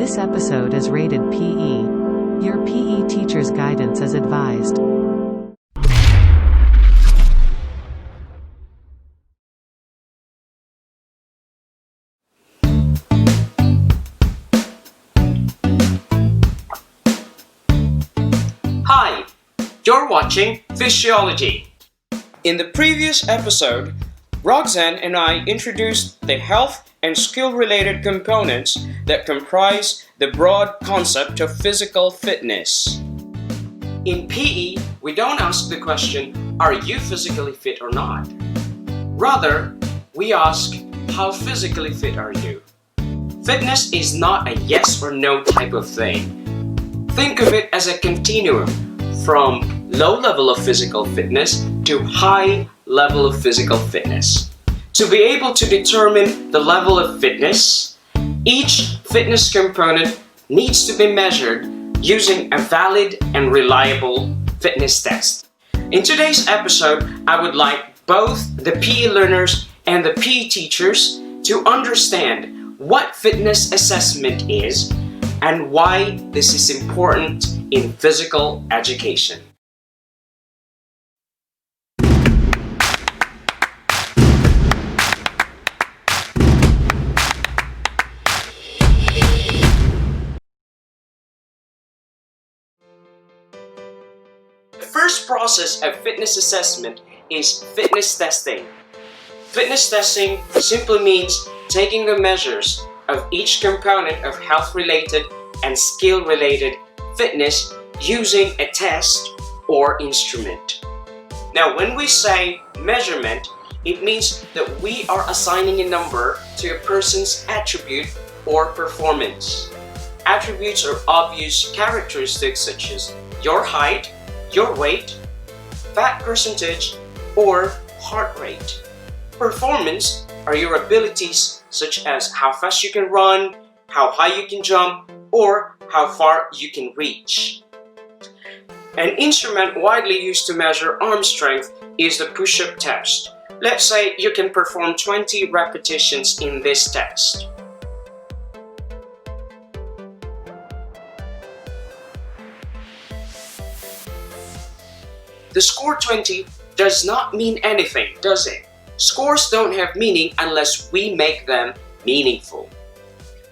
This episode is rated PE. Your PE teacher's guidance is advised. Hi, you're watching Physiology. In the previous episode, Roxanne and I introduced the health and skill-related components that comprise the broad concept of physical fitness. In PE, we don't ask the question, are you physically fit or not? Rather, we ask, how physically fit are you? Fitness is not a yes or no type of thing. Think of it as a continuum from low level of physical fitness to high level of physical fitness. To be able to determine the level of fitness, each fitness component needs to be measured using a valid and reliable fitness test. In today's episode, I would like both the PE learners and the PE teachers to understand what fitness assessment is and why this is important in physical education. The first process of fitness assessment is fitness testing. Fitness testing simply means taking the measures of each component of health-related and skill-related fitness using a test or instrument. Now, when we say measurement, it means that we are assigning a number to a person's attribute or performance. Attributes are obvious characteristics such as your height, your weight, fat percentage, or heart rate. Performance are your abilities such as how fast you can run, how high you can jump, or how far you can reach. An instrument widely used to measure arm strength is the push-up test. Let's say you can perform 20 repetitions in this test. The score 20 does not mean anything, does it? Scores don't have meaning unless we make them meaningful.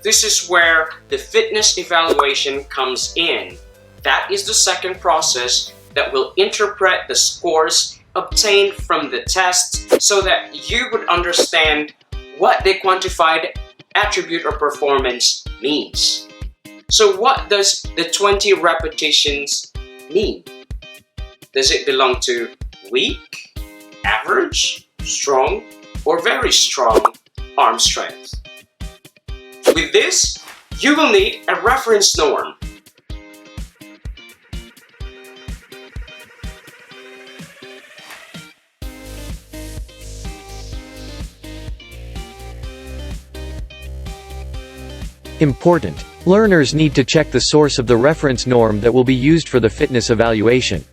This is where the fitness evaluation comes in. That is the second process that will interpret the scores obtained from the tests so that you would understand what the quantified attribute or performance means. So what does the 20 repetitions mean? Does it belong to weak, average, strong, or very strong arm strength? With this, you will need a reference norm. Important. Learners need to check the source of the reference norm that will be used for the fitness evaluation.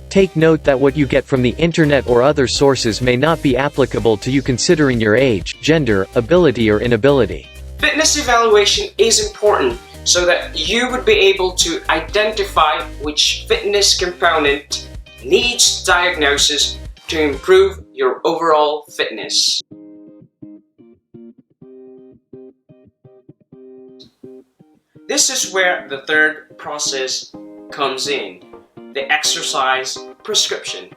Take note that what you get from the internet or other sources may not be applicable to you considering your age, gender, ability or inability. Fitness evaluation is important so that you would be able to identify which fitness component needs diagnosis to improve your overall fitness. This is where the third process comes in, the exercise prescription.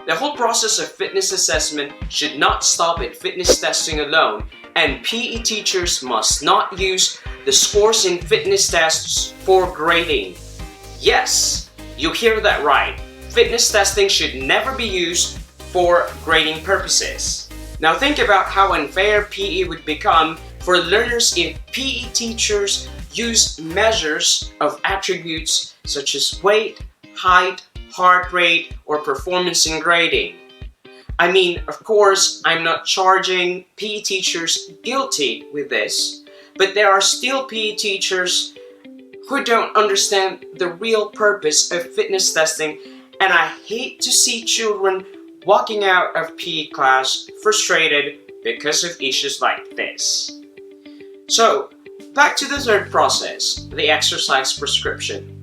The whole process of fitness assessment should not stop at fitness testing alone, and PE teachers must not use the scores in fitness tests for grading. Yes, you hear that right. Fitness testing should never be used for grading purposes. Now think about how unfair PE would become for learners if PE teachers use measures of attributes such as weight, height, heart rate, or performance in grading. I mean, of course, I'm not charging PE teachers guilty with this, but there are still PE teachers who don't understand the real purpose of fitness testing, and I hate to see children walking out of PE class frustrated because of issues like this. So, Back to the third process, the exercise prescription.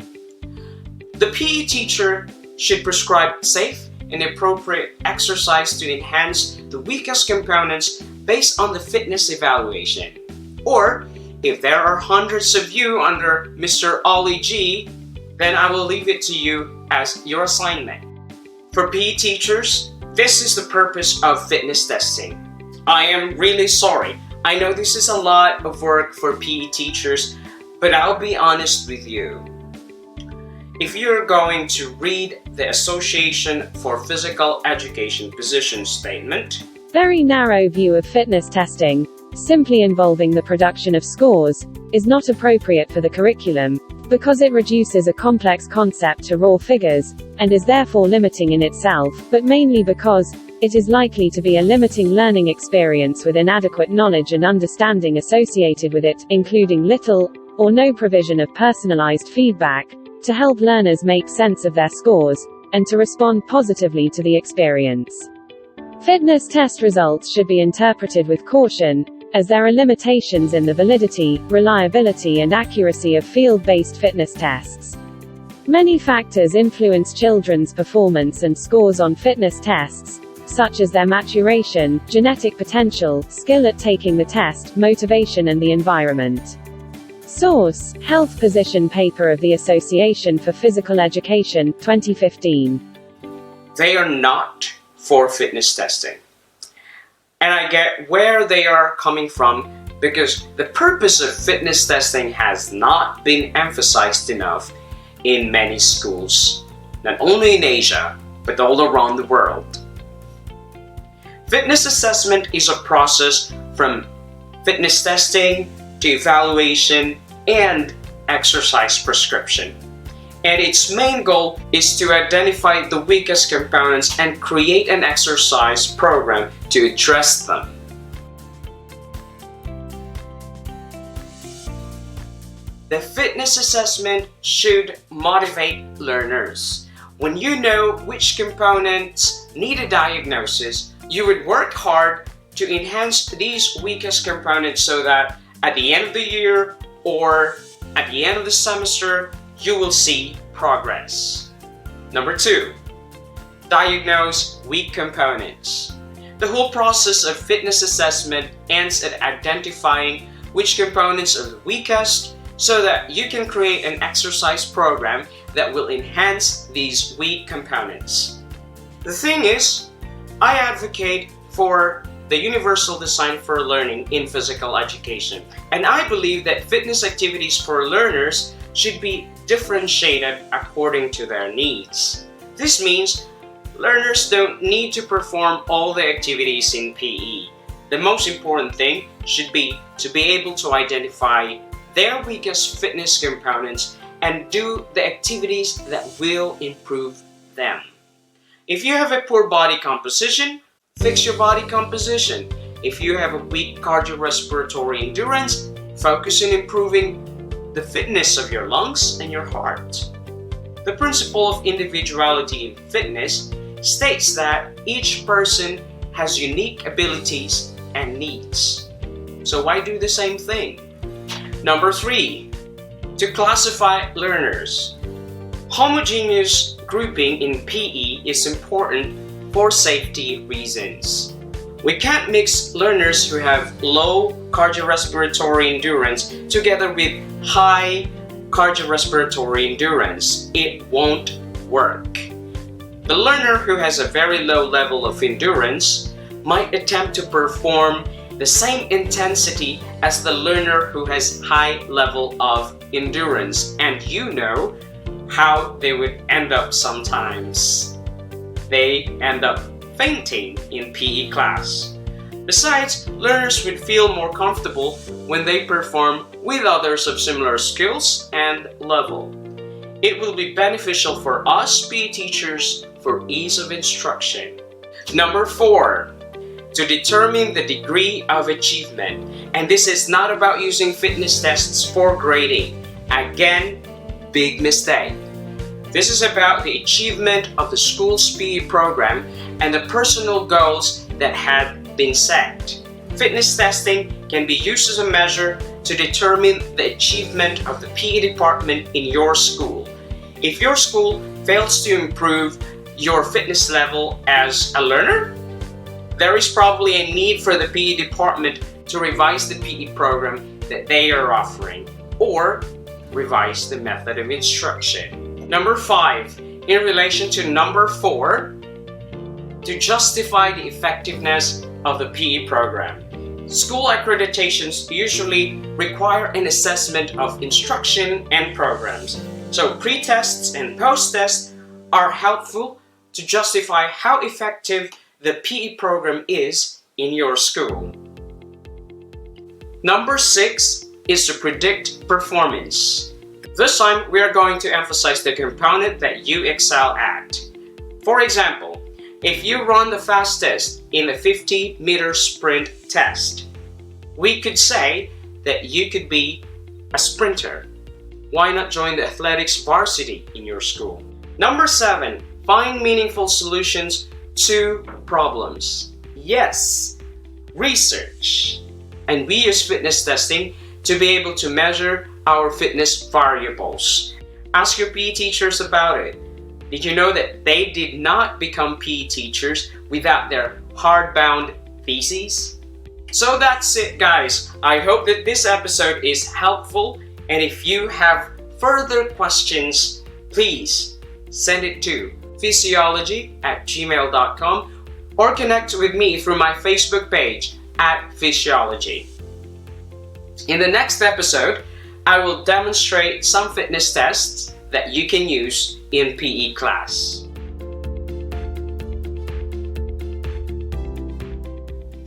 The PE teacher should prescribe safe and appropriate exercise to enhance the weakest components based on the fitness evaluation. Or, if there are hundreds of you under Mr. Ollie G, then I will leave it to you as your assignment. For PE teachers, this is the purpose of fitness testing. I am really sorry. I know this is a lot of work for PE teachers, but I'll be honest with you. If you're going to read the Association for Physical Education position statement, very narrow view of fitness testing, simply involving the production of scores, is not appropriate for the curriculum, because it reduces a complex concept to raw figures, and is therefore limiting in itself, but mainly because it is likely to be a limiting learning experience with inadequate knowledge and understanding associated with it, including little or no provision of personalized feedback to help learners make sense of their scores, and to respond positively to the experience. Fitness test results should be interpreted with caution, as there are limitations in the validity, reliability and accuracy of field-based fitness tests. Many factors influence children's performance and scores on fitness tests, such as their maturation, genetic potential, skill at taking the test, motivation and the environment. Source: Health Position Paper of the Association for Physical Education, 2015. they are not for fitness testing. And I get where they are coming from, because the purpose of fitness testing has not been emphasized enough in many schools, not only in Asia, but all around the world. Fitness assessment is a process from fitness testing to evaluation and exercise prescription. And its main goal is to identify the weakest components and create an exercise program to address them. The fitness assessment should motivate learners. When you know which components need a diagnosis, you would work hard to enhance these weakest components so that at the end of the year or at the end of the semester, you will see progress. Number 2, diagnose weak components. The whole process of fitness assessment ends at identifying which components are the weakest so that you can create an exercise program that will enhance these weak components. The thing is, I advocate for the universal design for learning in physical education, and I believe that fitness activities for learners should be differentiated according to their needs. This means learners don't need to perform all the activities in PE. The most important thing should be to be able to identify their weakest fitness components and do the activities that will improve them. If you have a poor body composition, fix your body composition. If you have a weak cardiorespiratory endurance, focus on improving the fitness of your lungs and your heart. The principle of individuality in fitness states that each person has unique abilities and needs. So why do the same thing? Number 3, to classify learners. Homogeneous grouping in PE is important for safety reasons. We can't mix learners who have low cardiorespiratory endurance together with high cardiorespiratory endurance. It won't work. The learner who has a very low level of endurance might attempt to perform the same intensity as the learner who has high level of endurance, and you know how they would end up sometimes. They end up fainting in PE class. Besides, learners would feel more comfortable when they perform with others of similar skills and level. It will be beneficial for us PE teachers for ease of instruction. Number 4, to determine the degree of achievement. And this is not about using fitness tests for grading. Again, big mistake. This is about the achievement of the school's PE program and the personal goals that had been set. Fitness testing can be used as a measure to determine the achievement of the PE department in your school. If your school fails to improve your fitness level as a learner, there is probably a need for the PE department to revise the PE program that they are offering, or revise the method of instruction. Number 5, in relation to number 4, to justify the effectiveness of the PE program. School accreditations usually require an assessment of instruction and programs. So pre-tests and post-tests are helpful to justify how effective the PE program is in your school. Number 6 is to predict performance. This time we are going to emphasize the component that you excel at. For example, if you run the fastest in the 50-meter sprint test, we could say that you could be a sprinter. Why not join the athletics varsity in your school? Number 7, find meaningful solutions to problems. Yes, research. And we use fitness testing to be able to measure our fitness variables. Ask your PE teachers about it. Did you know that they did not become PE teachers without their hardbound theses? So that's it, guys. I hope that this episode is helpful, and if you have further questions, please send it to physiology@gmail.com or connect with me through my Facebook page @Physiology. In the next episode, I will demonstrate some fitness tests that you can use in PE class.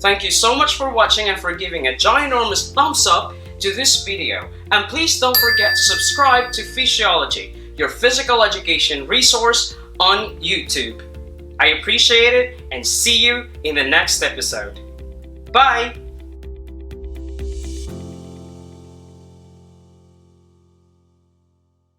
Thank you so much for watching and for giving a ginormous thumbs up to this video. And please don't forget to subscribe to Physiology, your physical education resource on YouTube. I appreciate it and see you in the next episode. Bye!